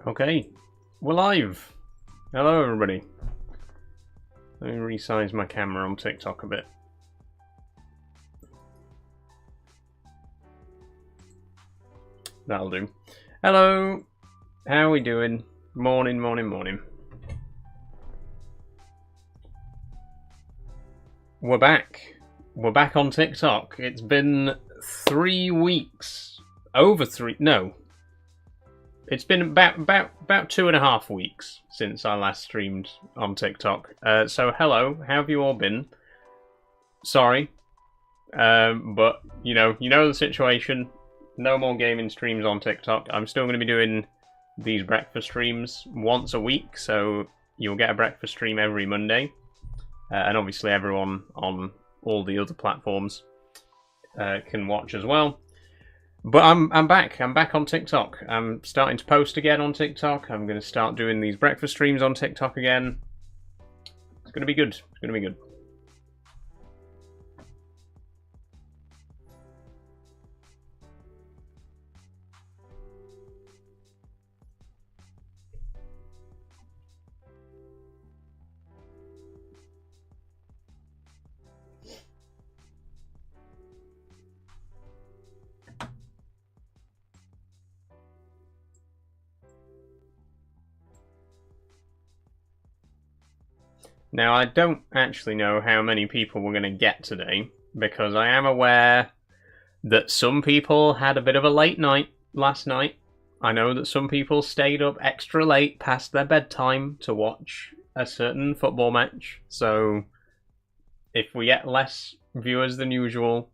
Okay, we're live. Hello everybody. Let me resize my camera on TikTok a bit. That'll do. Hello, how are we doing? Morning. We're back. We're back on TikTok. It's been 3 weeks. Over 3, no. It's been about 2.5 weeks since I last streamed on TikTok. So hello, how have you all been? Sorry, but you know the situation. No more gaming streams on TikTok. I'm still going to be doing these breakfast streams once a week, so you'll get a breakfast stream every Monday, and obviously everyone on all the other platforms can watch as well. But I'm back. I'm back on TikTok. I'm starting to post again on TikTok. I'm going to start doing these breakfast streams on TikTok again. It's going to be good. It's going to be good. Now, I don't actually know how many people we're going to get today, because I am aware that some people had a bit of a late night last night. I know that some people stayed up extra late past their bedtime to watch a certain football match, so if we get less viewers than usual,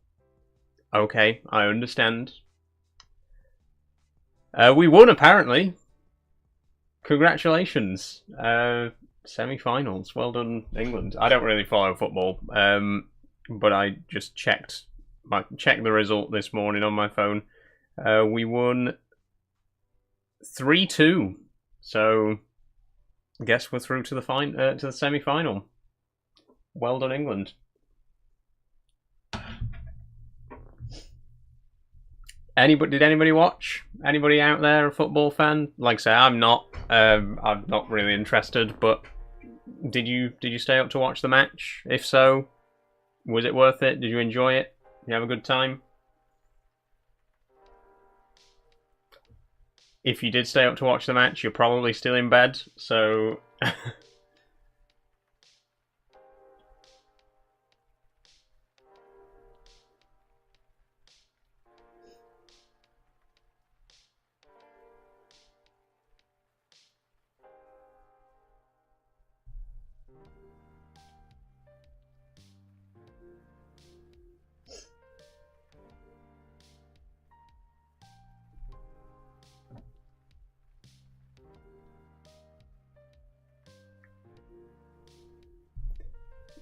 okay, I understand. We won, apparently. Congratulations. Semi-finals. Well done, England. I don't really follow football, but I just checked the result this morning on my phone. We won 3-2. So, I guess we're through to the semi-final. Well done, England. Did anybody watch? Anybody out there a football fan? Like I say, I'm not. I'm not really interested, but did you stay up to watch the match? If so, was it worth it? Did you enjoy it? Did you have a good time? If you did stay up to watch the match, you're probably still in bed, so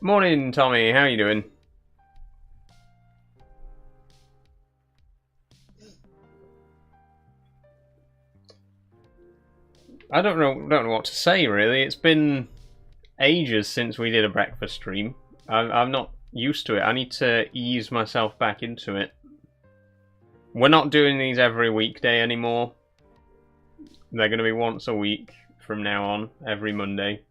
Morning, Tommy. How are you doing? I don't know what to say, really. It's been ages since we did a breakfast stream. I'm not used to it. I need to ease myself back into it. We're not doing these every weekday anymore. They're going to be once a week from now on, every Monday.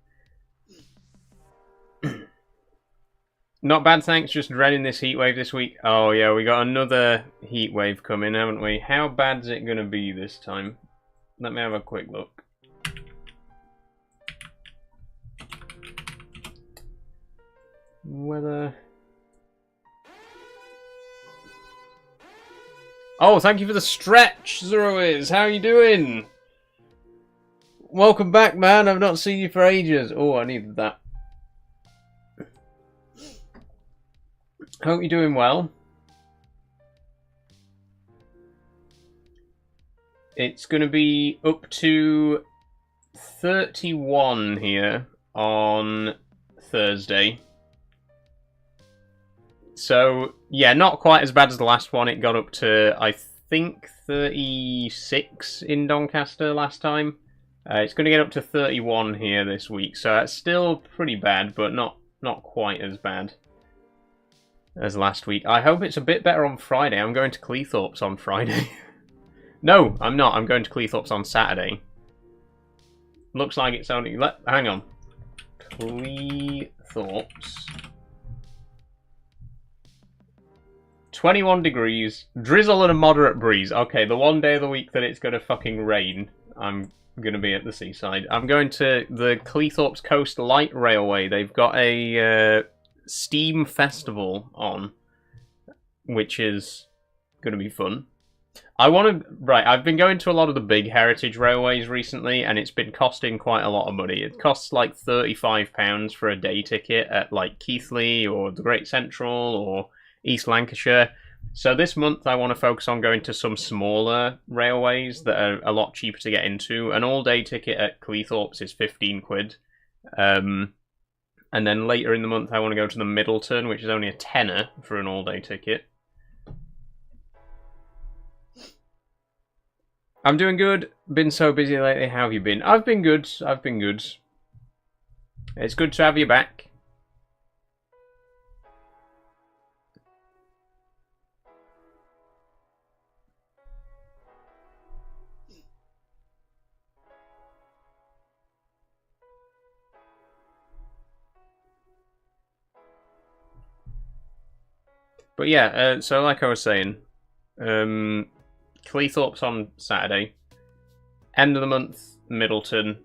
Not bad, thanks. Just dreading this heatwave this week. Oh yeah, we got another heatwave coming, haven't we? How bad's it going to be this time? Let me have a quick look. Weather. Oh, thank you for the stretch, Zeroiz. How are you doing? Welcome back, man. I've not seen you for ages. Oh, I needed that. Hope you're doing well. It's going to be up to 31 here on Thursday. So, yeah, not quite as bad as the last one. It got up to, I think, 36 in Doncaster last time. It's going to get up to 31 here this week. So that's still pretty bad, but not quite as bad as last week. I hope it's a bit better on Friday. I'm going to Cleethorpes on Friday. No, I'm not. I'm going to Cleethorpes on Saturday. Looks like it's only... hang on. Cleethorpes. 21 degrees, drizzle and a moderate breeze. Okay, the one day of the week that it's going to fucking rain, I'm going to be at the seaside. I'm going to the Cleethorpes Coast Light Railway. They've got a steam festival on, which is going to be fun. I've been going to a lot of the big heritage railways recently, and it's been costing quite a lot of money. It costs like £35 for a day ticket at like Keighley or the Great Central or East Lancashire. So this month I want to focus on going to some smaller railways that are a lot cheaper to get into. An all-day ticket at Cleethorpes is 15 quid. And then later in the month I want to go to the Middleton, which is only a tenner for an all-day ticket. I'm doing good. Been so busy lately. How have you been? I've been good. It's good to have you back. But yeah, so like I was saying, Cleethorpes on Saturday. End of the month, Middleton.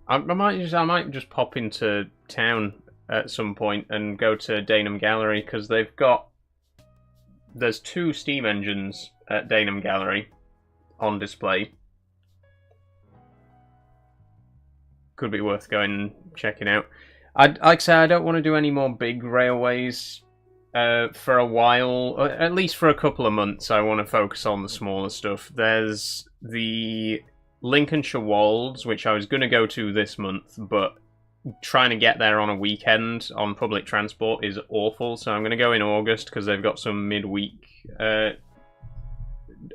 I might just pop into town at some point and go to Dagenham Gallery, because there's 2 steam engines at Dagenham Gallery on display. Could be worth going and checking out. Like I say, I don't want to do any more big railways for a while, or at least for a couple of months. I want to focus on the smaller stuff. There's the Lincolnshire Wolds, which I was going to go to this month, but trying to get there on a weekend on public transport is awful, so I'm going to go in August because they've got some midweek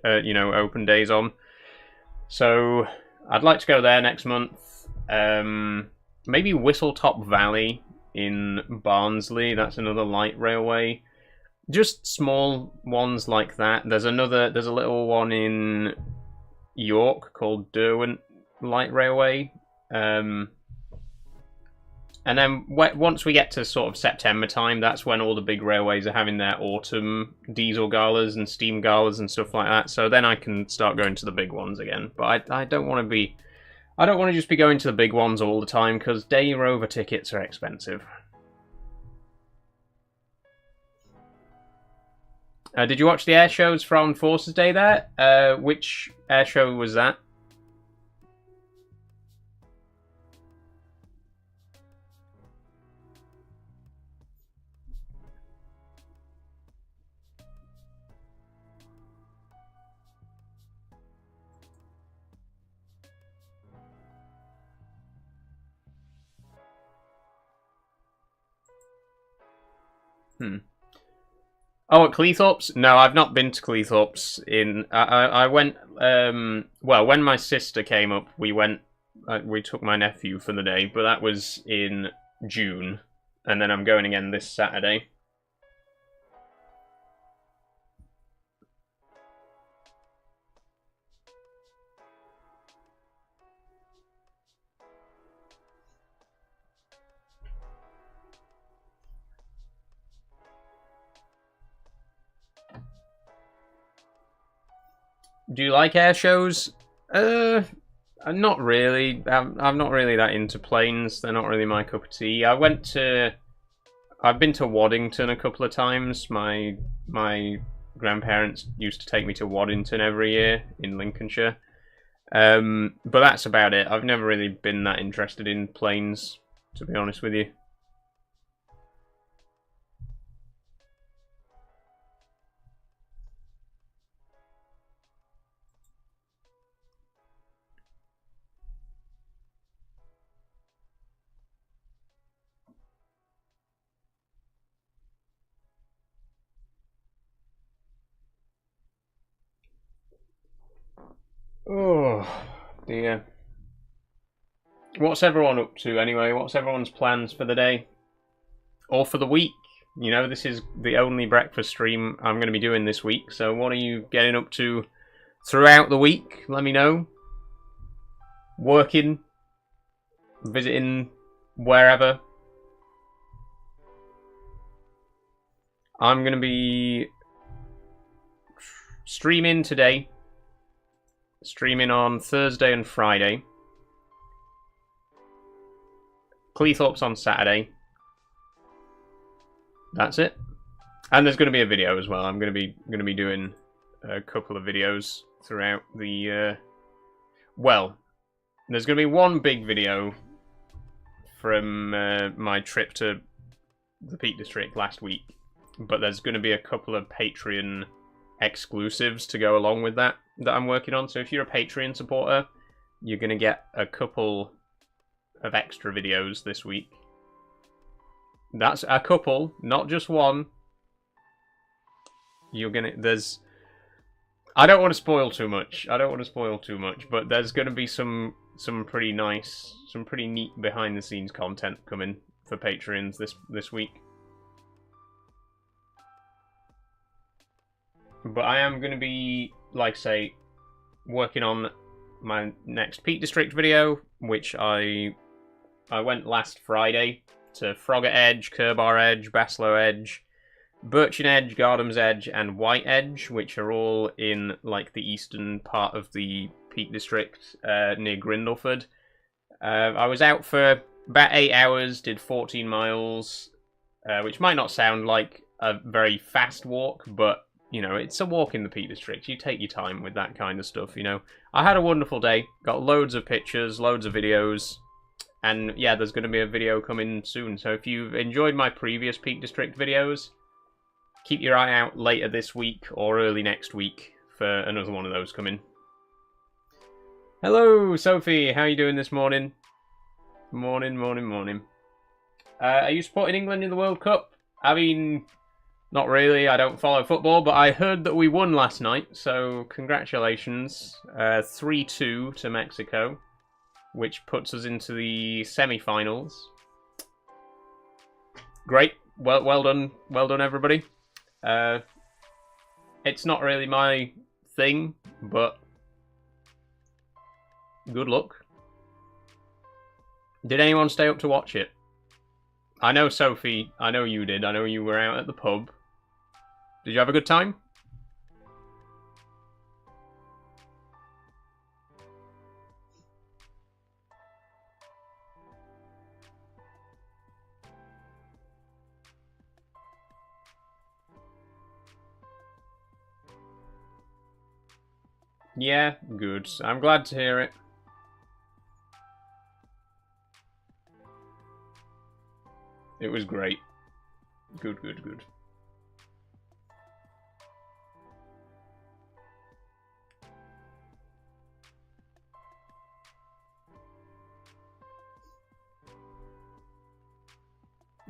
open days on. So I'd like to go there next month. Maybe Whistletop Valley in Barnsley. That's another light railway. Just small ones like that. There's a little one in York called Derwent Light Railway. And then once we get to sort of September time, that's when all the big railways are having their autumn diesel galas and steam galas and stuff like that. So then I can start going to the big ones again. But I don't want to just be going to the big ones all the time, because day rover tickets are expensive. Did you watch the air shows from Forces Day there? Which air show was that? Oh, at Cleethorpes? No, I've not been to Cleethorpes. I went. Well, when my sister came up, we went. We took my nephew for the day, but that was in June, and then I'm going again this Saturday. Do you like air shows? Not really. I'm not really that into planes. They're not really my cup of tea. I've been to Waddington a couple of times. My grandparents used to take me to Waddington every year in Lincolnshire. But that's about it. I've never really been that interested in planes, to be honest with you. Oh, dear. What's everyone up to anyway? What's everyone's plans for the day? Or for the week? You know, this is the only breakfast stream I'm going to be doing this week, so what are you getting up to throughout the week? Let me know. working, visiting wherever. I'm going to be streaming today, streaming on Thursday and Friday. Cleethorpes on Saturday. That's it. And there's going to be a video as well. I'm going to be doing a couple of videos throughout the. Well, there's going to be one big video from my trip to the Peak District last week, but there's going to be a couple of Patreon exclusives to go along with that I'm working on. So if you're a Patreon supporter, you're going to get a couple of extra videos this week. That's a couple, not just one. You're gonna I don't want to spoil too much. But there's gonna be some pretty nice, some pretty neat behind the scenes content coming for Patreons this week. But I am gonna be, like I say, working on my next Peak District video, which I went last Friday to Frogger Edge, Kerbar Edge, Baslow Edge, Birchen Edge, Gardham's Edge, and White Edge, which are all in like the eastern part of the Peak District near Grindleford. I was out for about 8 hours, did 14 miles, which might not sound like a very fast walk, but you know, it's a walk in the Peak District. You take your time with that kind of stuff, you know. I had a wonderful day, got loads of pictures, loads of videos. And yeah, there's going to be a video coming soon. So if you've enjoyed my previous Peak District videos, keep your eye out later this week or early next week for another one of those coming. Hello, Sophie. How are you doing this morning? Morning. Are you supporting England in the World Cup? I mean, not really. I don't follow football, but I heard that we won last night. So congratulations. 3-2 to Mexico, which puts us into the semi-finals. Great. Well done, everybody. It's not really my thing, but good luck. Did anyone stay up to watch it? I know, Sophie, I know you did. I know you were out at the pub. Did you have a good time? Yeah, good. I'm glad to hear it. It was great. Good.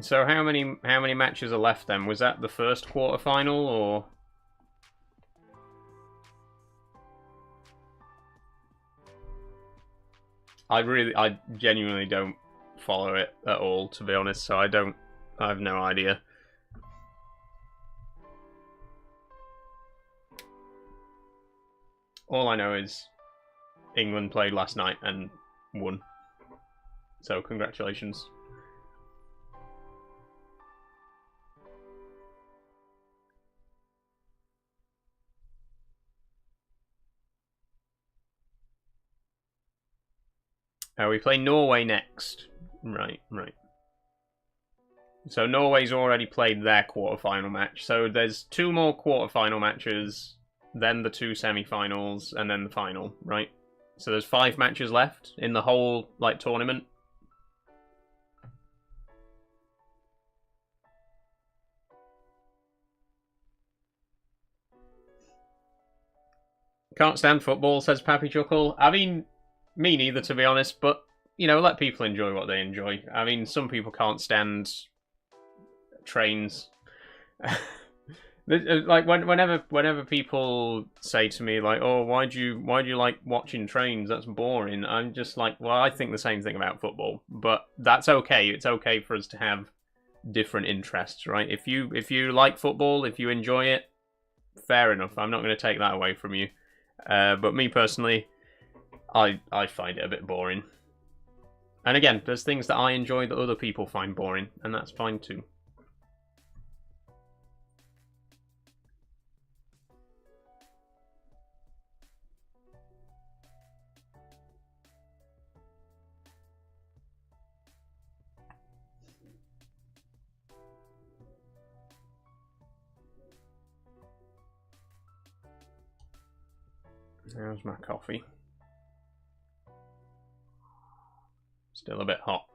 So how many matches are left then? Was that the first quarterfinal or? I genuinely don't follow it at all, to be honest, so I have no idea. All I know is England played last night and won. So congratulations. We play Norway next. Right. So Norway's already played their quarterfinal match. So there's 2 more quarterfinal matches, then the 2 semi-finals, and then the final, right? So there's 5 matches left in the whole tournament. Can't stand football, says Pappy Chuckle. I mean, me neither, to be honest, but, you know, let people enjoy what they enjoy. I mean, some people can't stand trains. Like, whenever people say to me, like, oh, why do you like watching trains? That's boring. I'm just like, well, I think the same thing about football, but that's okay. It's okay for us to have different interests, right? If you like football, if you enjoy it, fair enough. I'm not going to take that away from you. But me personally, I find it a bit boring. And again, there's things that I enjoy that other people find boring, and that's fine too. There's my coffee. Still a bit hot.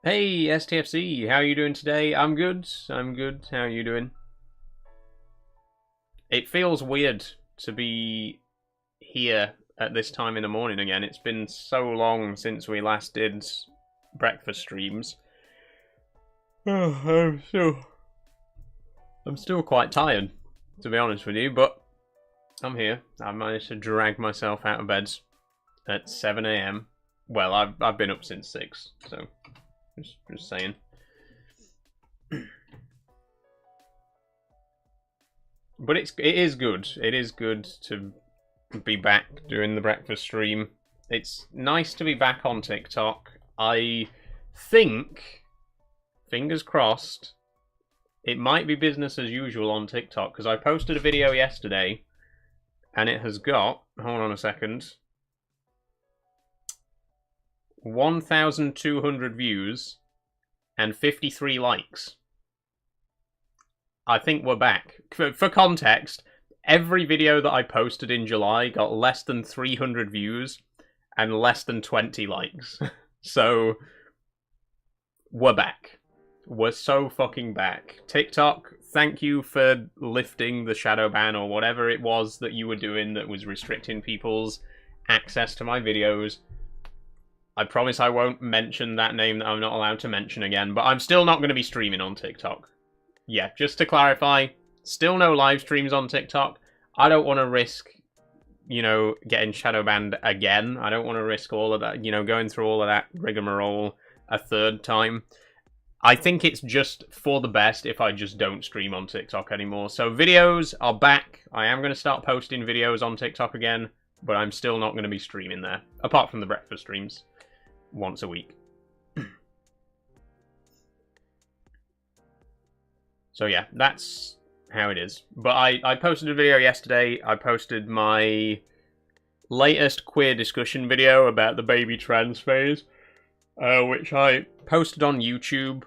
Hey, STFC, how are you doing today? I'm good. I'm good. How are you doing? It feels weird to be here at this time in the morning again. It's been so long since we last did breakfast streams. Oh, I'm still quite tired, to be honest with you, but I'm here. I managed to drag myself out of bed at 7 AM. Well, I've been up since 6, so just saying. But it is good. It is good to be back doing the breakfast stream. It's nice to be back on TikTok. I think, fingers crossed, it might be business as usual on TikTok, because I posted a video yesterday and it has got, hold on a second, 1,200 views and 53 likes. I think we're back. For context, every video that I posted in July got less than 300 views and less than 20 likes. So, we're back. We're so fucking back. TikTok, thank you for lifting the shadow ban or whatever it was that you were doing that was restricting people's access to my videos. I promise I won't mention that name that I'm not allowed to mention again, but I'm still not going to be streaming on TikTok. Yeah, just to clarify, still no live streams on TikTok. I don't want to risk, you know, getting shadow banned again. I don't want to risk all of that, you know, going through all of that rigmarole a third time. I think it's just for the best if I just don't stream on TikTok anymore. So videos are back. I am going to start posting videos on TikTok again, but I'm still not going to be streaming there, apart from the breakfast streams once a week. So yeah, that's how it is. But I posted a video yesterday. I posted my latest queer discussion video about the baby trans phase, which I posted on YouTube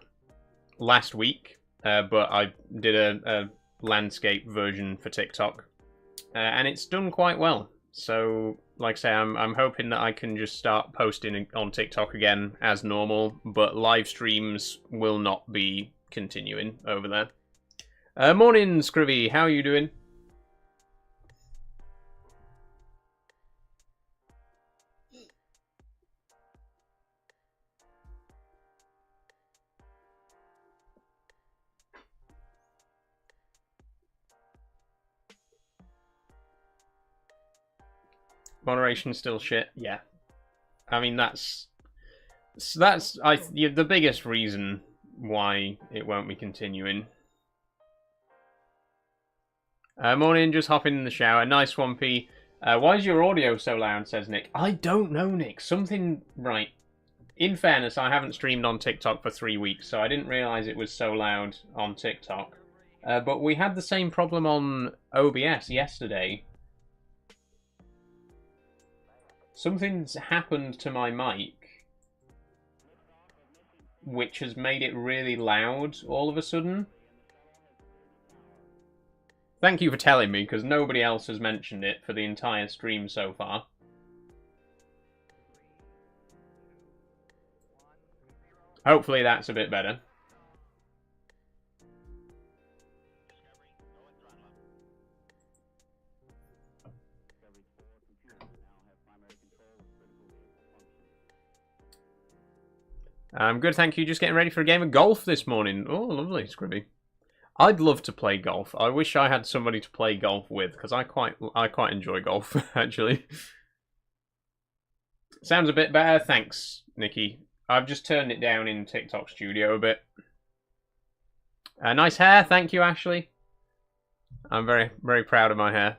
last week, but I did a landscape version for TikTok, and it's done quite well. So, like I say, I'm hoping that I can just start posting on TikTok again as normal, but live streams will not be continuing over there. Morning, Scrivy. How are you doing? Moderation still shit. Yeah, I mean that's the biggest reason why it won't be continuing. Morning, just hopping in the shower. Nice one, P. Why is your audio so loud, says Nick. I don't know, Nick. Something... Right. In fairness, I haven't streamed on TikTok for 3 weeks, so I didn't realise it was so loud on TikTok. But we had the same problem on OBS yesterday. Something's happened to my mic, which has made it really loud all of a sudden. Thank you for telling me, because nobody else has mentioned it for the entire stream so far. Hopefully that's a bit better. Good, thank you. Just getting ready for a game of golf this morning. Oh, lovely, Scribby. I'd love to play golf. I wish I had somebody to play golf with, because I quite enjoy golf, actually. Sounds a bit better. Thanks, Nikki. I've just turned it down in TikTok Studio a bit. Nice hair, thank you, Ashley. I'm very, very proud of my hair.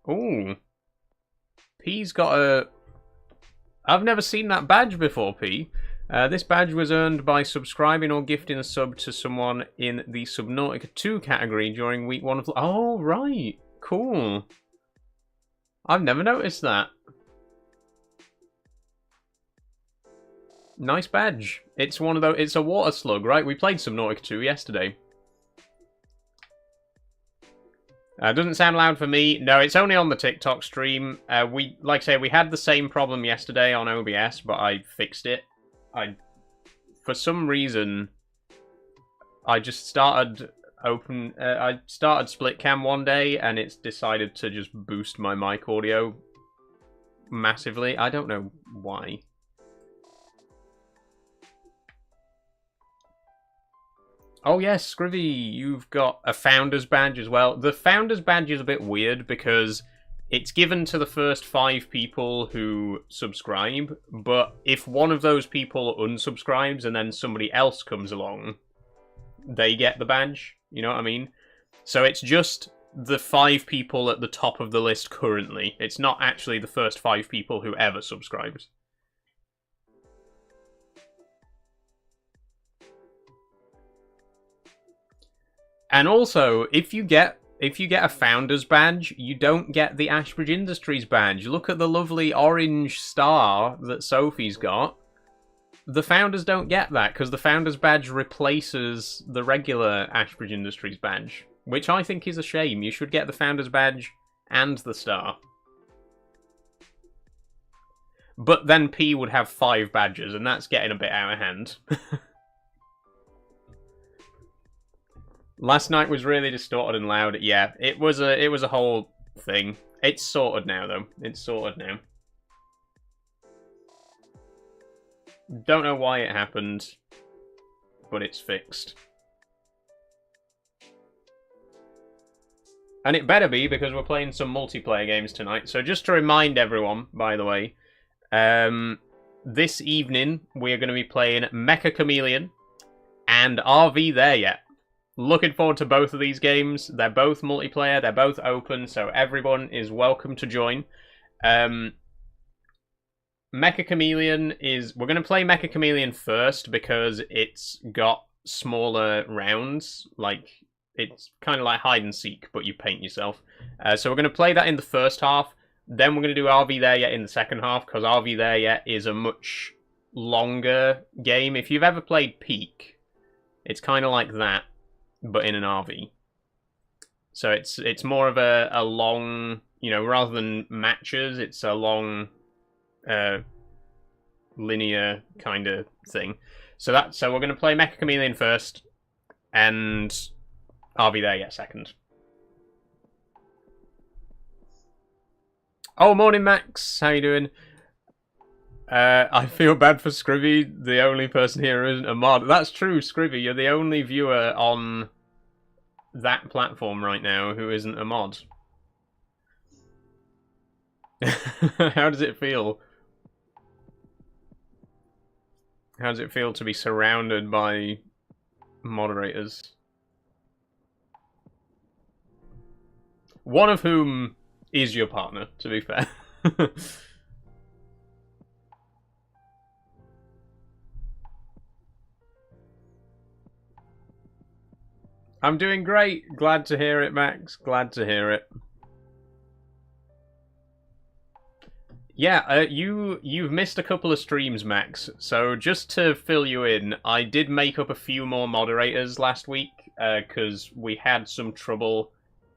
Ooh. P's got a... I've never seen that badge before, P. This badge was earned by subscribing or gifting a sub to someone in the Subnautica 2 category during week 1 of... Oh, right. Cool. I've never noticed that. Nice badge. It's one of those... It's a water slug, right? We played Subnautica 2 yesterday. Doesn't sound loud for me. No, it's only on the TikTok stream. Like I say, we had the same problem yesterday on OBS, but I fixed it. For some reason, I just started I started split cam one day, and it's decided to just boost my mic audio massively. I don't know why. Oh yes, Scrivy, you've got a Founder's Badge as well. The Founder's Badge is a bit weird because it's given to the first 5 people who subscribe, but if one of those people unsubscribes and then somebody else comes along, they get the badge, you know what I mean? So it's just the 5 people at the top of the list currently. It's not actually the first 5 people who ever subscribed. And also, if you get a Founder's Badge, you don't get the Ashbridge Industries badge. Look at the lovely orange star that Sophie's got. The Founders don't get that, because the Founder's Badge replaces the regular Ashbridge Industries badge, which I think is a shame. You should get the Founder's Badge and the star. But then P would have 5 badges, and that's getting a bit out of hand. Last night was really distorted and loud. Yeah, it was a whole thing. It's sorted now, though. It's sorted now. Don't know why it happened, but it's fixed. And it better be, because we're playing some multiplayer games tonight. So just to remind everyone, by the way, this evening we're going to be playing Mecha Chameleon and RV There Yet. Looking forward to both of these games. They're both multiplayer, they're both open, so everyone is welcome to join. Mecha Chameleon is... We're going to play Mecha Chameleon first because it's got smaller rounds. Like, it's kind of like hide and seek, but you paint yourself. So we're going to play that in the first half. Then we're going to do RV There Yet in the second half, because RV There Yet is a much longer game. If you've ever played Peak, it's kind of like that, but in an RV. So it's more of a long, you know, rather than matches, it's a long linear kind of thing. So we're going to play Mecha Chameleon first, and RV There Yet second. Oh, morning Max, how you doing? I feel bad for Scrivy, the only person here who isn't a mod. That's true, Scrivy, you're the only viewer on that platform right now who isn't a mod. How does it feel? How does it feel to be surrounded by moderators? One of whom is your partner, to be fair. I'm doing great. Glad to hear it, Max. Glad to hear it. Yeah, you've missed a couple of streams, Max. So just to fill you in, I did make up a few more moderators last week because we had some trouble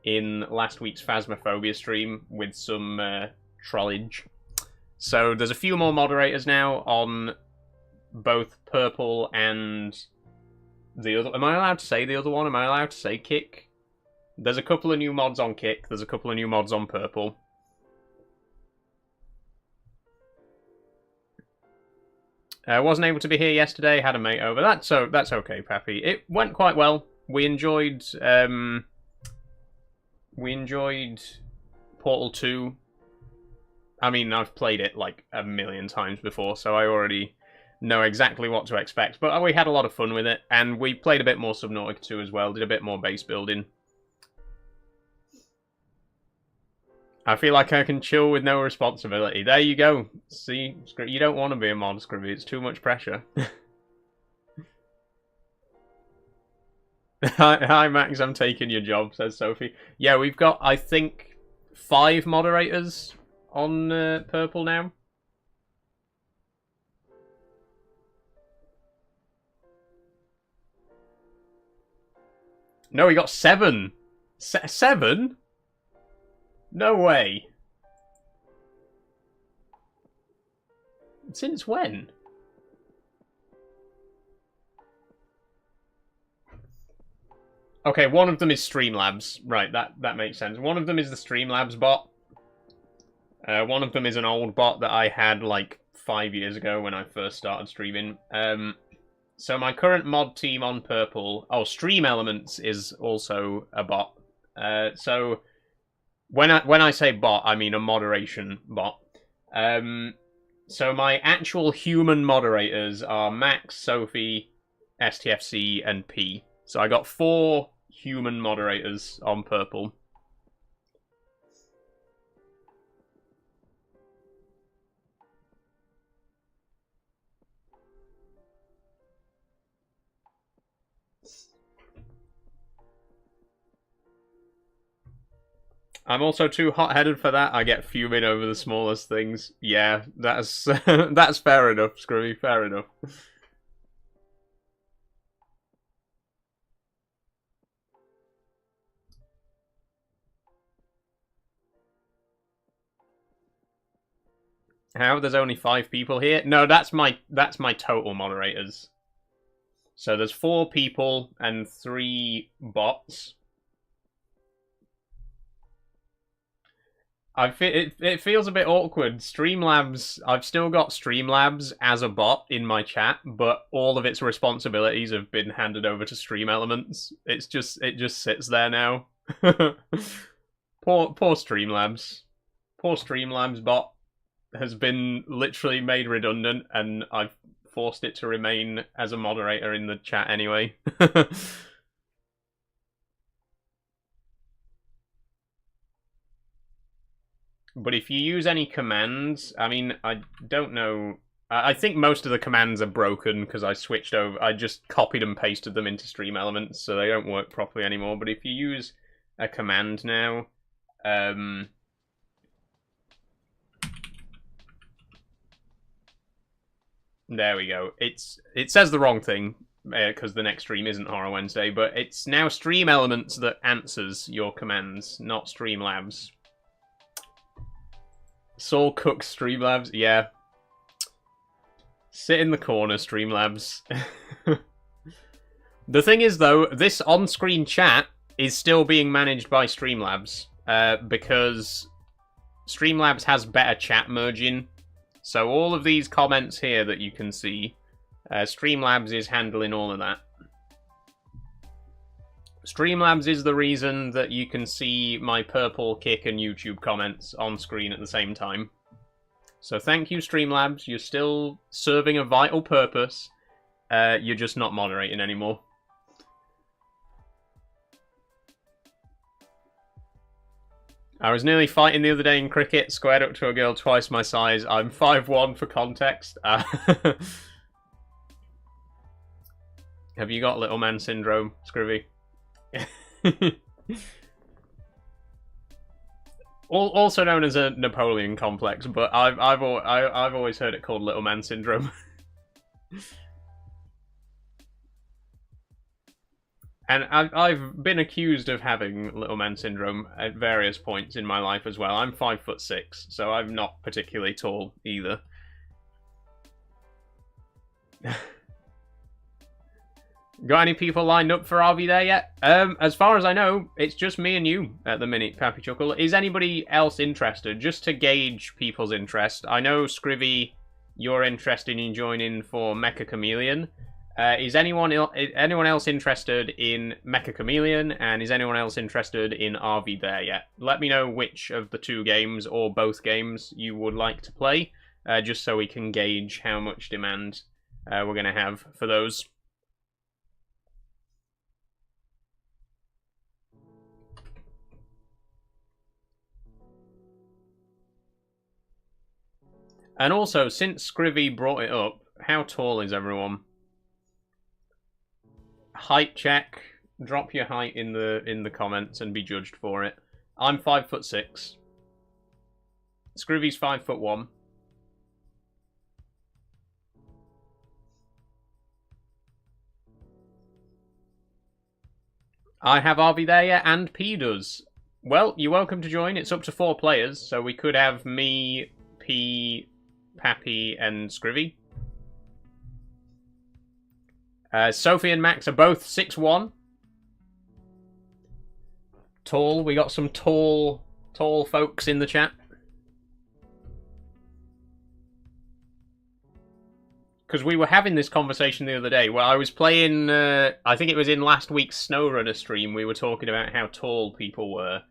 in last week's Phasmophobia stream with some trollage. So there's a few more moderators now on both Purple and the other... Am I allowed to say the other one? Am I allowed to say Kick? There's a couple of new mods on Kick. There's a couple of new mods on Wasn't able to be here yesterday. Had a mate over. That's okay, Pappy. It went quite well. We enjoyed Portal 2. I mean, I've played it like a million times before, so I already know exactly what to expect. But we had a lot of fun with it, and we played a bit more Subnautica 2 as well. Did a bit more base building. I feel like I can chill with no responsibility. There you go. See, you don't want to be a mod, Scribby. It's too much pressure. Hi, Max. I'm taking your job, says Sophie. Yeah, we've got, I think, 5 moderators on Purple now. No, we got 7. 7? No way. Since when? Okay, one of them is Streamlabs. Right, that makes sense. One of them is the Streamlabs bot. One of them is an old bot that I had like 5 years ago when I first started streaming. So my current mod team on Purple... Oh, Stream Elements is also a bot. So... When I say bot, I mean a moderation bot. So my actual human moderators are Max, Sophie, STFC, and P. So I got 4 human moderators on Purple. I'm also too hot-headed for that. I get fuming over the smallest things. Yeah, that's that's fair enough, Screwy. Fair enough. How? There's only 5 people here? No, that's my total moderators. So there's 4 people and 3 bots. It feels a bit awkward. Streamlabs, I've still got Streamlabs as a bot in my chat, but all of its responsibilities have been handed over to Stream Elements. It just sits there now. Poor Streamlabs. Poor Streamlabs bot has been literally made redundant, and I've forced it to remain as a moderator in the chat anyway. But if you use any commands, I mean, I don't know. I think most of the commands are broken because I switched over. I just copied and pasted them into Stream Elements, so they don't work properly anymore. But if you use a command now, there we go. It says the wrong thing because the next stream isn't Horror Wednesday, but it's now Stream Elements that answers your commands, not Streamlabs. Saul cooks Streamlabs, yeah. Sit in the corner, Streamlabs. The thing is, though, this on-screen chat is still being managed by Streamlabs, because Streamlabs has better chat merging. So all of these comments here that you can see, Streamlabs is handling all of that. Streamlabs is the reason that you can see my Purple, Kick, and YouTube comments on screen at the same time. So thank you, Streamlabs. You're still serving a vital purpose. You're just not moderating anymore. I was nearly fighting the other day in cricket, squared up to a girl twice my size. I'm 5'1" for context. Have you got little man syndrome, Scrivy? Also known as a Napoleon complex, but I've always heard it called little man syndrome. And I've been accused of having little man syndrome at various points in my life as well. I'm 5'6", so I'm not particularly tall either. Got any people lined up for RV there yet? As far as I know, it's just me and you at the minute, Pappy Chuckle. Is anybody else interested? Just to gauge people's interest. I know, Scrivy, you're interested in joining for Mecha Chameleon. Is anyone else interested in Mecha Chameleon, and is anyone else interested in Are We There Yet? Let me know which of the two games or both games you would like to play, just so we can gauge how much demand we're going to have for those. And also, since Scrivy brought it up, how tall is everyone? Height check. Drop your height in the comments and be judged for it. I'm 5'6". Scrivy's 5'1". I have RV there yet, and P does. Well, you're welcome to join. It's up to 4 players, so we could have me, P, Pappy, and Scrivy. Sophie and Max are both 6'1". Tall. We got some tall folks in the chat. Because we were having this conversation the other day where I was playing, I think it was in last week's SnowRunner stream, we were talking about how tall people were.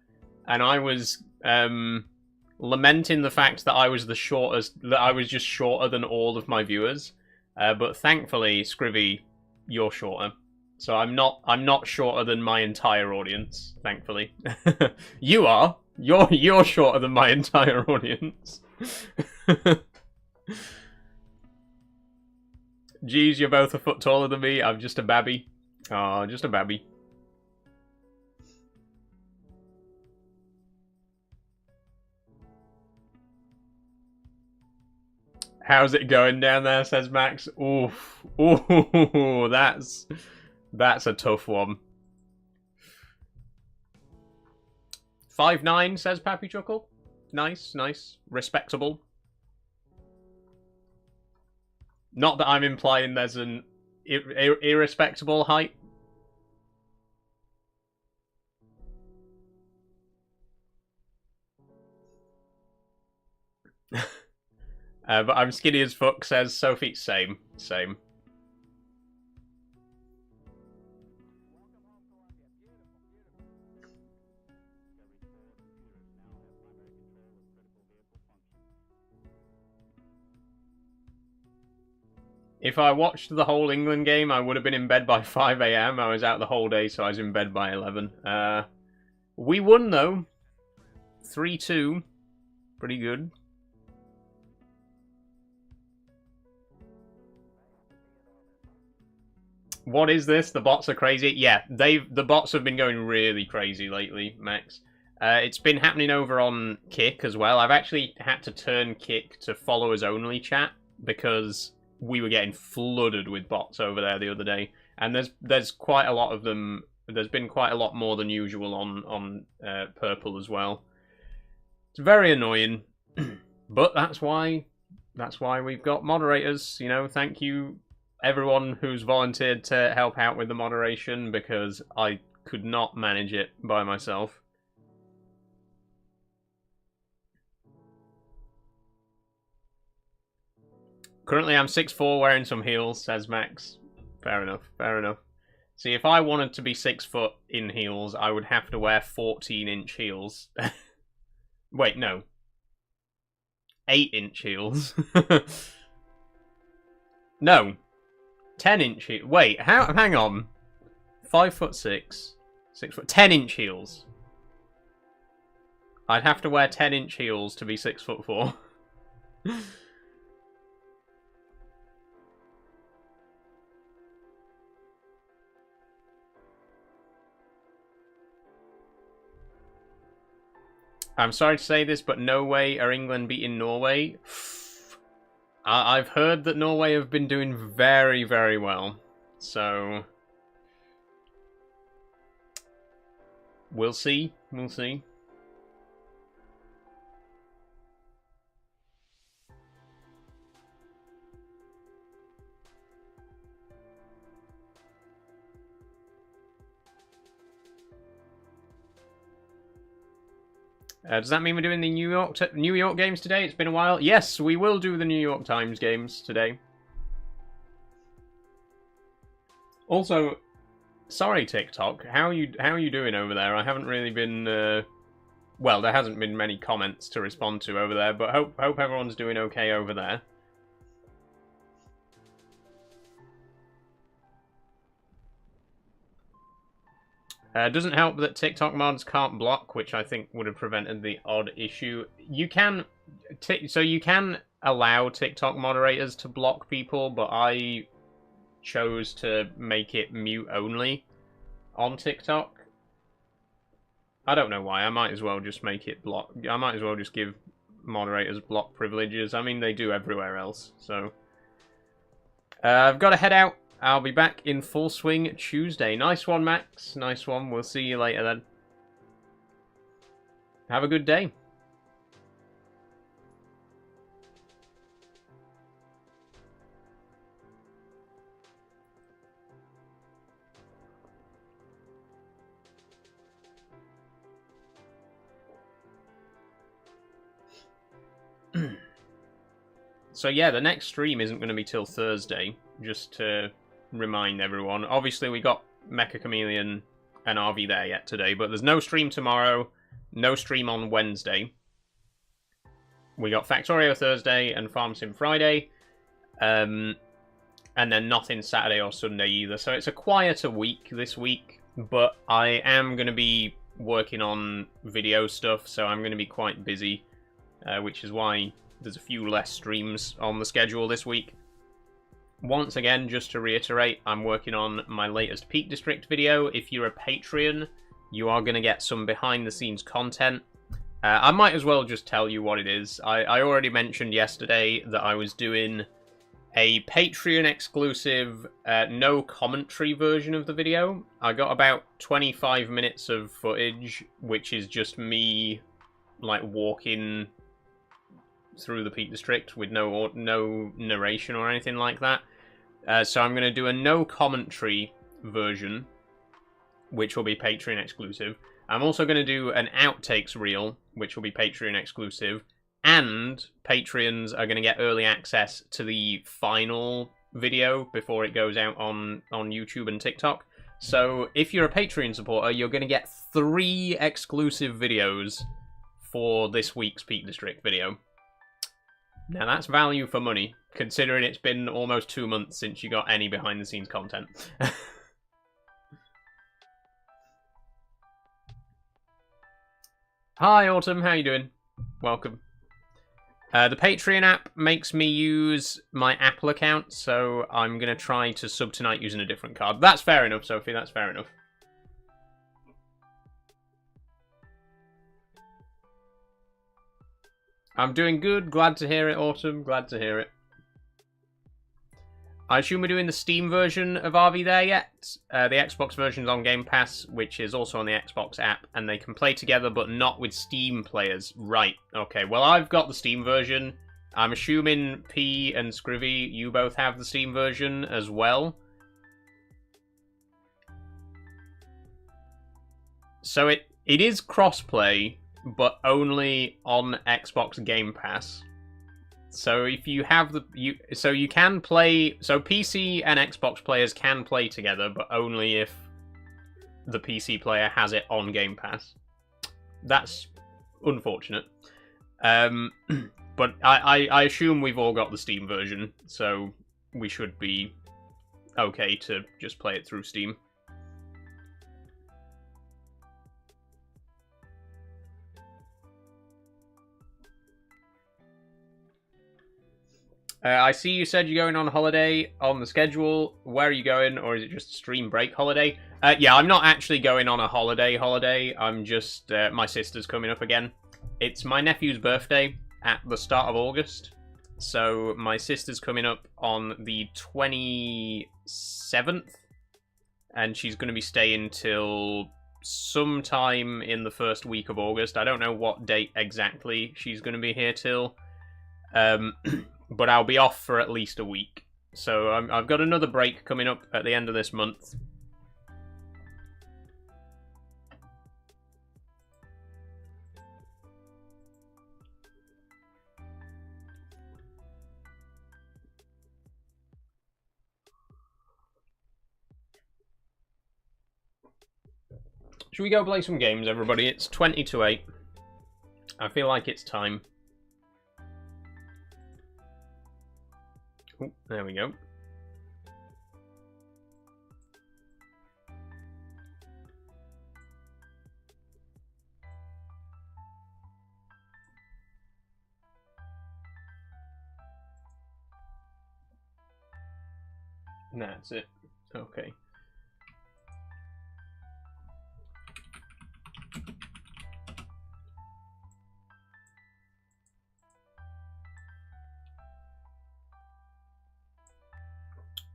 And I was lamenting the fact that I was the shortest, that I was just shorter than all of my viewers. But thankfully, Scrivy, you're shorter. So I'm not shorter than my entire audience, thankfully. You are. You're shorter than my entire audience. Geez, you're both a foot taller than me. I'm just a babby. Oh, just a babby. How's it going down there, says Max. Oof. Ooh, that's a tough one. 5'9", says Pappy Chuckle. Nice, nice. Respectable. Not that I'm implying there's an irrespectable height. But I'm skinny as fuck, says Sophie. Same. If I watched the whole England game, I would have been in bed by 5 AM. I was out the whole day, so I was in bed by 11. We won, though. 3-2. Pretty good. What is this? The bots are crazy? Yeah, the bots have been going really crazy lately, Max. It's been happening over on Kick as well. I've actually had to turn Kick to followers only chat because we were getting flooded with bots over there the other day, and there's quite a lot of them. There's been quite a lot more than usual on Purple as well. It's very annoying, but that's why we've got moderators. You know, thank you everyone who's volunteered to help out with the moderation, because I could not manage it by myself. Currently I'm 6'4", wearing some heels, says Max. Fair enough. See, if I wanted to be 6 foot in heels, I would have to wear 14-inch heels. Wait, no. 8-inch heels. No. 10-inch heels. Wait, hang on. 5'6", 6 foot, 10-inch heels. I'd have to wear 10-inch heels to be 6'4". I'm sorry to say this, but no way are England beating Norway. I've heard that Norway have been doing very, very well. So we'll see. Does that mean we're doing the New York games today? It's been a while. Yes, we will do the New York Times games today. Also, sorry TikTok, how are you doing over there? I haven't really been. Well, there hasn't been many comments to respond to over there, but hope everyone's doing okay over there. Doesn't help that TikTok mods can't block, which I think would have prevented the odd issue. You can, so you can allow TikTok moderators to block people, but I chose to make it mute only on TikTok. I don't know why. I might as well just make it block. I might as well just give moderators block privileges. I mean, they do everywhere else. So I've got to head out. I'll be back in full swing Tuesday. Nice one, Max. Nice one. We'll see you later then. Have a good day. So yeah, the next stream isn't going to be till Thursday, just to remind everyone. Obviously, we got Mecha Chameleon and RV there yet today, but there's no stream tomorrow, no stream on Wednesday. We got Factorio Thursday and Farm Sim Friday, and then nothing Saturday or Sunday either. So it's a quieter week this week, but I am going to be working on video stuff, so I'm going to be quite busy, which is why there's a few less streams on the schedule this week. Once again, just to reiterate, I'm working on my latest Peak District video. If you're a Patreon, you are going to get some behind-the-scenes content. I might as well just tell you what it is. I already mentioned yesterday that I was doing a Patreon-exclusive, no commentary version of the video. I got about 25 minutes of footage, which is just me, like, walking through the Peak District with no narration or anything like that. So I'm going to do a no commentary version, which will be Patreon exclusive. I'm also going to do an outtakes reel, which will be Patreon exclusive, and Patreons are going to get early access to the final video before it goes out on YouTube and TikTok. So if you're a Patreon supporter, you're going to get 3 exclusive videos for this week's Peak District video. Now that's value for money, considering it's been almost 2 months since you got any behind-the-scenes content. Hi Autumn, how you doing? Welcome. The Patreon app makes me use my Apple account, so I'm going to try to sub tonight using a different card. That's fair enough, Sophie, that's fair enough. I'm doing good. Glad to hear it, Autumn. Glad to hear it. I assume we're doing the Steam version of RV there yet. The Xbox version's on Game Pass, which is also on the Xbox app, and they can play together, but not with Steam players. Right. Okay, well, I've got the Steam version. I'm assuming P and Scrivy, you both have the Steam version as well. So it is crossplay, but only on Xbox Game Pass. So if you have you can play, so PC and Xbox players can play together, but only if the PC player has it on Game Pass. That's unfortunate. But I assume we've all got the Steam version, so we should be okay to just play it through Steam. I see you said you're going on holiday on the schedule. Where are you going, or is it just a stream break holiday? Yeah, I'm not actually going on a holiday. I'm just... my sister's coming up again. It's my nephew's birthday at the start of August. So my sister's coming up on the 27th. And she's going to be staying till sometime in the first week of August. I don't know what date exactly she's going to be here till. But I'll be off for at least a week. So I've got another break coming up at the end of this month. Should we go play some games, everybody? It's 20 to 8. I feel like it's time. Ooh, there we go. That's it. Okay.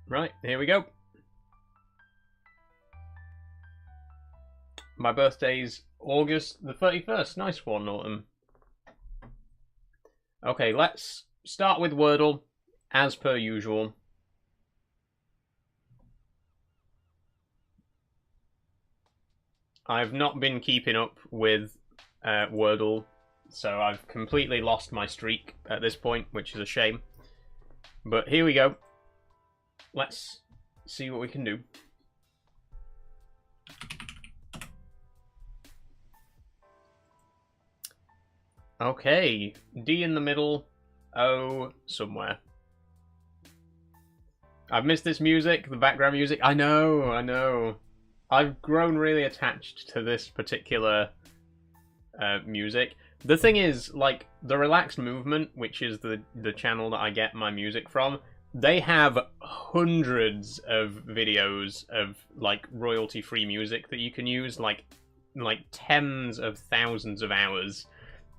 Right, here we go. My birthday's August the 31st. Nice one, Autumn. Okay, let's start with Wordle, as per usual. I've not been keeping up with Wordle, so I've completely lost my streak at this point, which is a shame. But here we go. Let's see what we can do. Okay, D in the middle, O somewhere. I've missed this music, the background music. I know. I've grown really attached to this particular music. The thing is, like, The Relaxed Movement, which is the channel that I get my music from, they have hundreds of videos of, like, royalty-free music that you can use, like tens of thousands of hours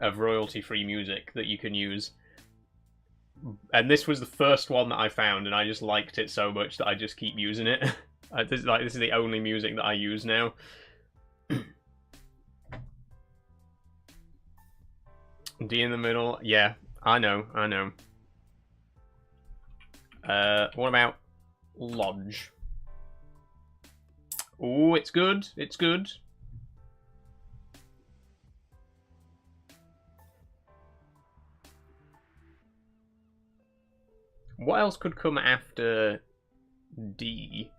of royalty-free music that you can use. And this was the first one that I found, and I just liked it so much that I just keep using it. This is the only music that I use now. D in the middle. Yeah, I know. What about Lodge? Oh, it's good. What else could come after D?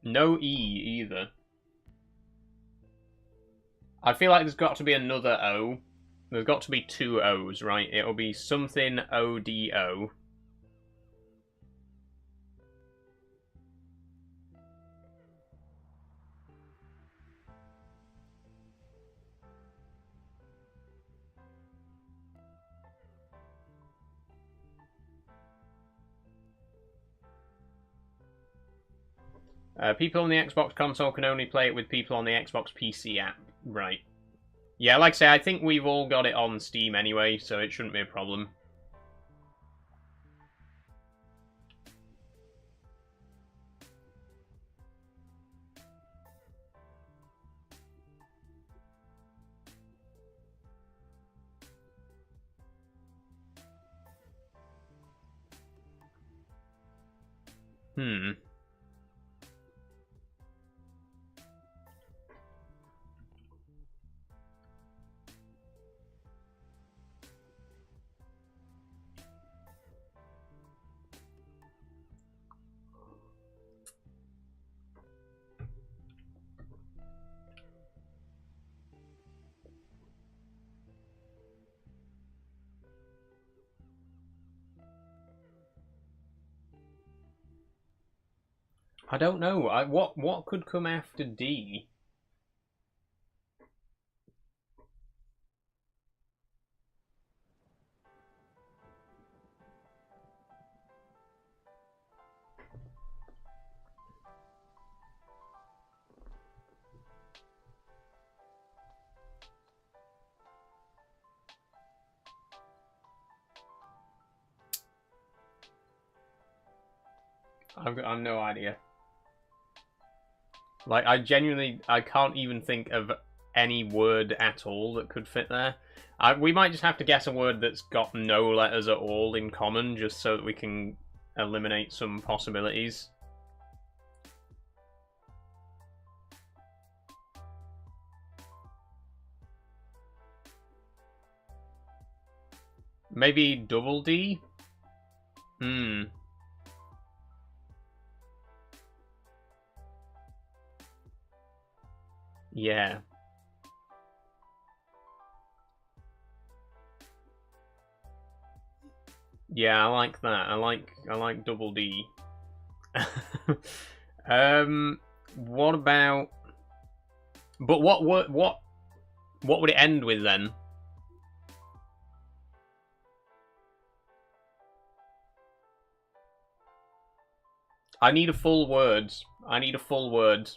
No E either. I feel like there's got to be another O. There's got to be two O's, right? It'll be something O-D-O. People on the Xbox console can only play it with people on the Xbox PC app. Right. Yeah, like I say, I think we've all got it on Steam anyway, so it shouldn't be a problem. I don't know. What could come after D? I've no idea. Like, I can't even think of any word at all that could fit there. We might just have to guess a word that's got no letters at all in common, just so that we can eliminate some possibilities. Maybe double D? Hmm. Yeah. Yeah, I like that. I like double D. What about? But what would it end with then? I need a full word. I need a full word.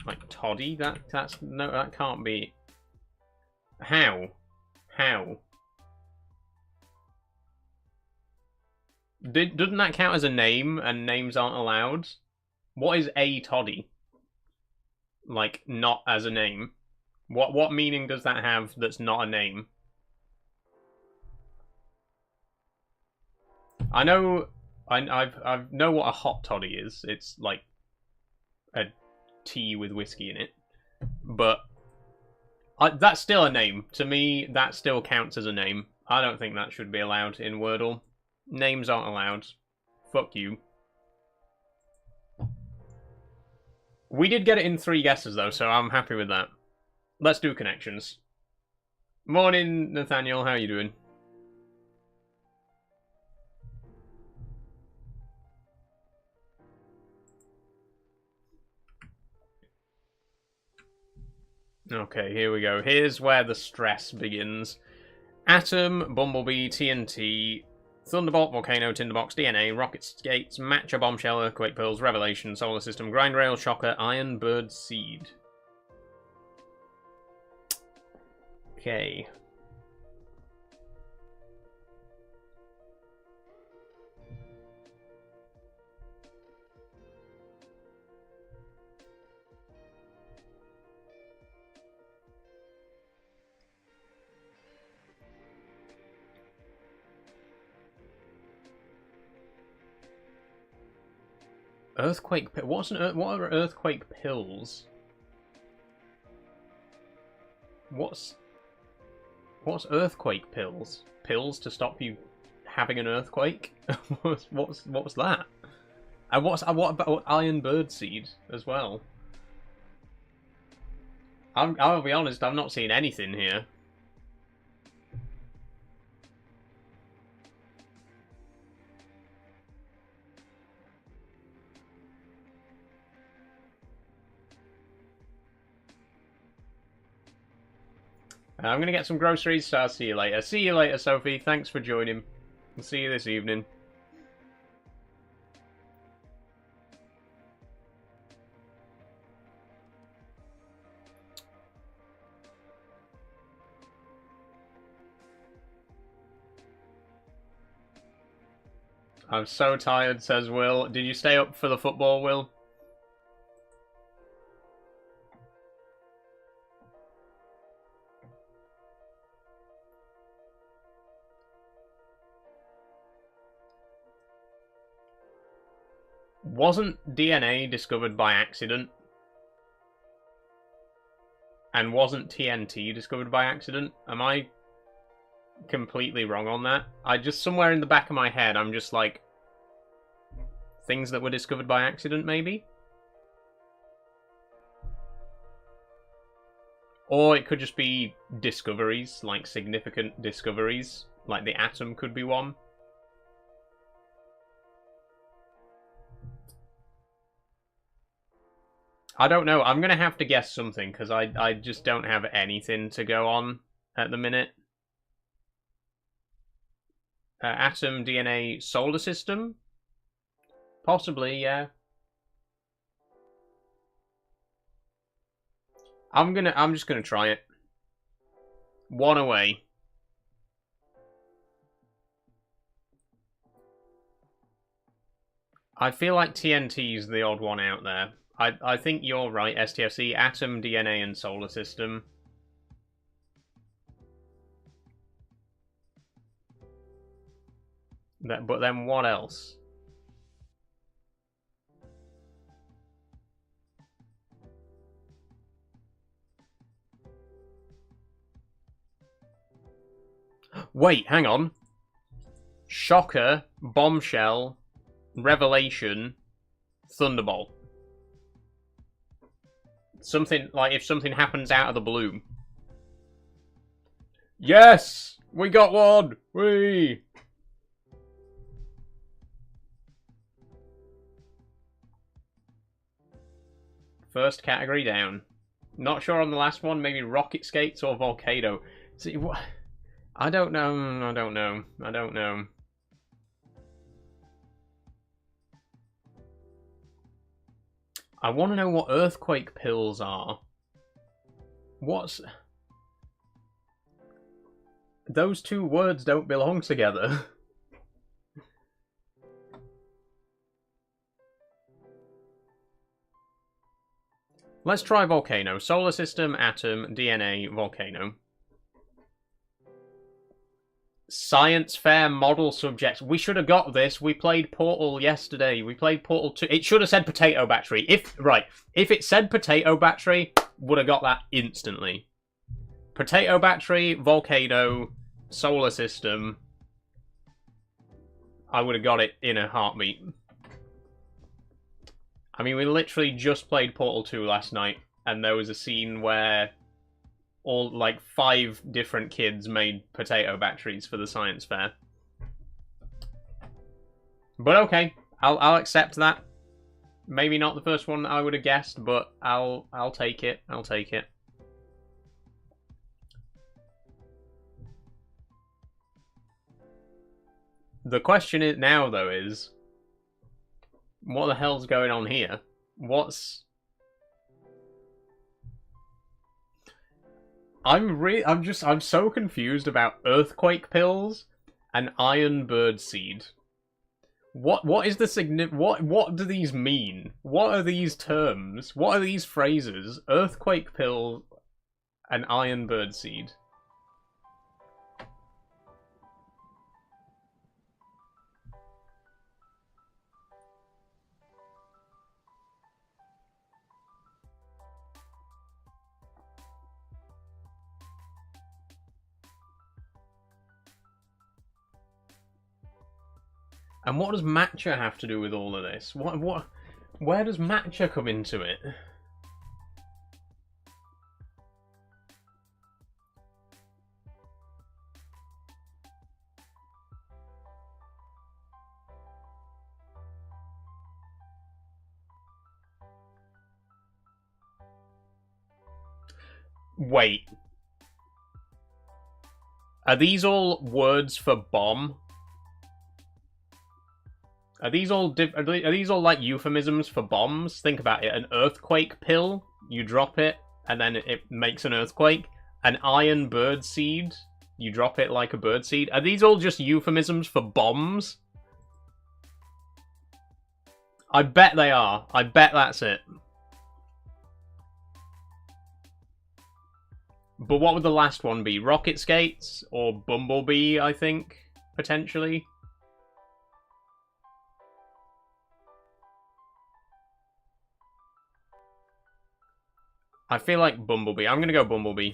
Like toddy? That's no, that can't be. How? How? Doesn't that count as a name, and names aren't allowed? What is a toddy? Like, not as a name. What meaning does that have that's not a name? I know, I know what a hot toddy is. It's like a tea with whiskey in it, but that's still a name. To me, that still counts as a name. I don't think that should be allowed in Wordle. Names aren't allowed. Fuck you. We did get it in 3 guesses though, so I'm happy with that. Let's do connections. Morning, Nathaniel. How you doing? Okay, here we go. Here's where the stress begins. Atom, Bumblebee, TNT, Thunderbolt, Volcano, Tinderbox, DNA, Rocket Skates, Matcha, Bombshell, Earthquake Pearls, Revelation, Solar System, Grind Rail, Shocker, Iron Bird Seed. Okay. Earthquake. What are earthquake pills? What's earthquake pills? Pills to stop you having an earthquake? what's that? And what about Iron Bird Seed as well? I'll be honest. I've not seen anything here. I'm going to get some groceries, so I'll see you later. See you later, Sophie. Thanks for joining. I'll see you this evening. I'm so tired, says Will. Did you stay up for the football, Will? Wasn't DNA discovered by accident? And wasn't TNT discovered by accident? Am I completely wrong on that? I just, somewhere in the back of my head, I'm just like, things that were discovered by accident, maybe? Or it could just be discoveries, like significant discoveries. Like the atom could be one. I don't know. I'm going to have to guess something, because I just don't have anything to go on at the minute. Atom, DNA, solar system? Possibly, yeah. I'm just gonna try it. One away. I feel like TNT's the odd one out there. I think you're right, STFC. Atom, DNA, and solar system. But then what else? Wait, hang on. Shocker, bombshell, revelation, thunderbolt. Something like if something happens out of the blue. Yes! We got one! Whee! First category down. Not sure on the last one, maybe rocket skates or volcano. See, what? I don't know. I don't know. I don't know. I want to know what earthquake pills are. What's... Those two words don't belong together. Let's try volcano. Solar system, atom, DNA, volcano. Science fair model subjects. We should have got this. We played Portal yesterday. We played Portal 2. It should have said potato battery. If it said potato battery, would have got that instantly. Potato battery, volcano, solar system. I would have got it in a heartbeat. I mean, we literally just played Portal 2 last night, and there was a scene where all, like, 5 different kids made potato batteries for the science fair. But okay, I'll accept that. Maybe not the first one I would have guessed, but I'll take it. I'll take it. The question is now, though, is what the hell's going on here? What's... I'm so confused about earthquake pills and iron bird seed. What is the what do these mean? What are these terms? What are these phrases? Earthquake pill and iron bird seed. And what does matcha have to do with all of this? Where does matcha come into it? Wait. Are these all words for bomb? Are these all like euphemisms for bombs? Think about it. An earthquake pill, you drop it, and then it makes an earthquake. An iron bird seed, you drop it like a bird seed. Are these all just euphemisms for bombs? I bet they are. I bet that's it. But what would the last one be? Rocket skates? Or bumblebee, I think, potentially? I feel like bumblebee. I'm gonna go bumblebee.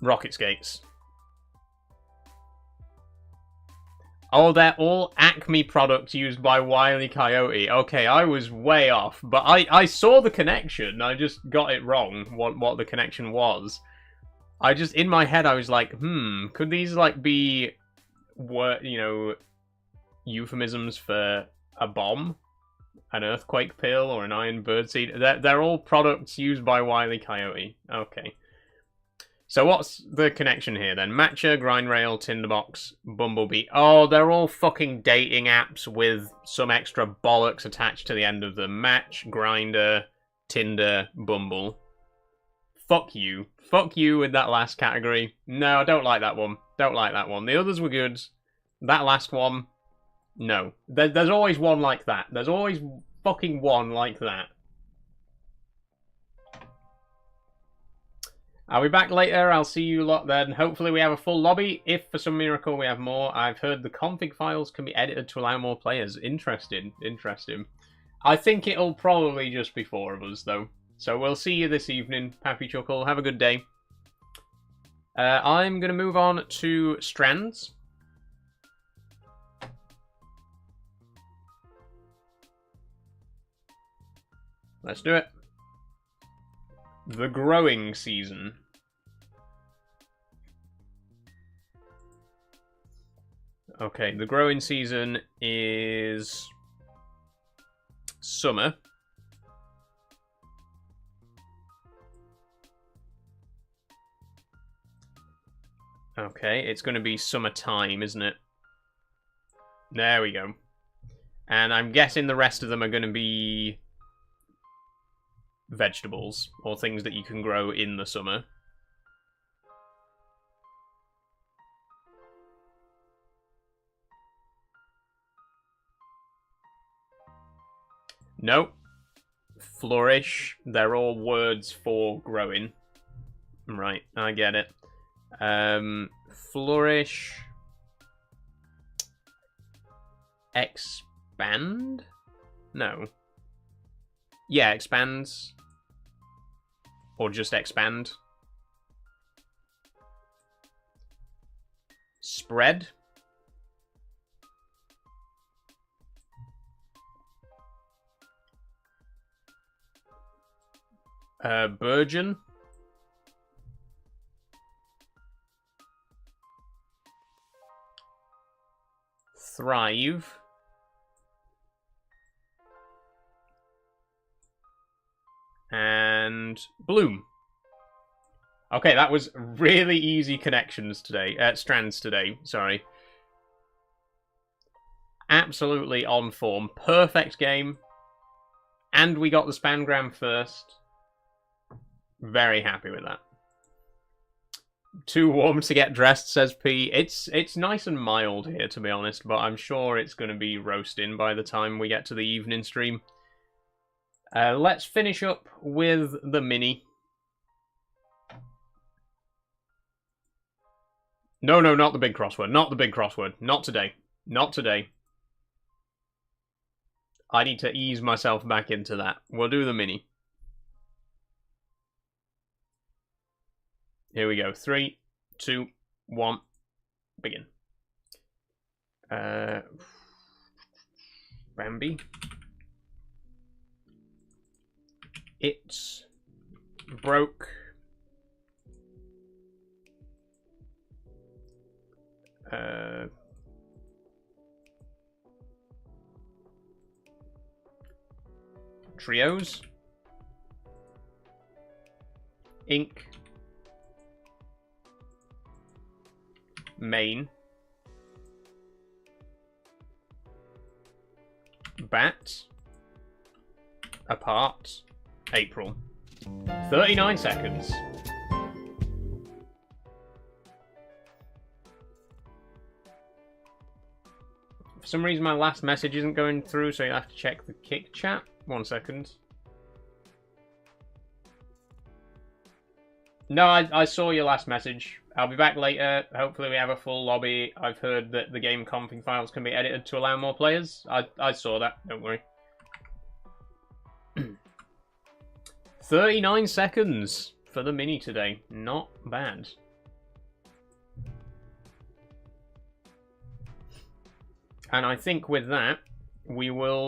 Rocket skates. Oh, they're all Acme products used by Wile E. Coyote. Okay, I was way off. But I saw the connection. I just got it wrong, what the connection was. I just, in my head, I was like, could these, like, be, euphemisms for a bomb? An earthquake pill or an iron birdseed? They're all products used by Wile E. Coyote. Okay. So what's the connection here then? Matcha, Grindrail, Tinderbox, Bumblebee. Oh, they're all fucking dating apps with some extra bollocks attached to the end of them. Match, Grindr, Tinder, Bumble. Fuck you. Fuck you with that last category. No, I don't like that one. Don't like that one. The others were good. That last one, no. There's always one like that. There's always fucking one like that. I'll be back later. I'll see you lot then. Hopefully we have a full lobby. If for some miracle we have more, I've heard the config files can be edited to allow more players. Interesting. Interesting. I think it'll probably just be 4 of us, though. So we'll see you this evening. Pappy Chuckle. Have a good day. I'm going to move on to Strands. Let's do it. The growing season. Okay, the growing season is summer. Okay, it's going to be summertime, isn't it? There we go. And I'm guessing the rest of them are going to be vegetables, or things that you can grow in the summer. Nope. Flourish. They're all words for growing. Right, I get it. Flourish. Expand? No. Yeah, expands. Or just expand. Spread. Burgeon. Thrive. And bloom. Okay, that was really easy connections today. Strands today, sorry. Absolutely on form. Perfect game. And we got the spangram first. Very happy with that. Too warm to get dressed, says P. It's nice and mild here, to be honest, but I'm sure it's going to be roasting by the time we get to the evening stream. Let's finish up with the mini. No, not the big crossword. Not the big crossword. Not today. Not today. I need to ease myself back into that. We'll do the mini. Here we go. 3, 2, 1. Begin. Bambi. It's broke. Trios. Ink. Main. Bat. Apart. April. 39 seconds. For some reason my last message isn't going through, so you have to check the kick chat. 1 second. No, I saw your last message. I'll be back later. Hopefully we have a full lobby. I've heard that the game config files can be edited to allow more players. I saw that, don't worry. 39 seconds for the mini today. Not bad. And I think with that, we will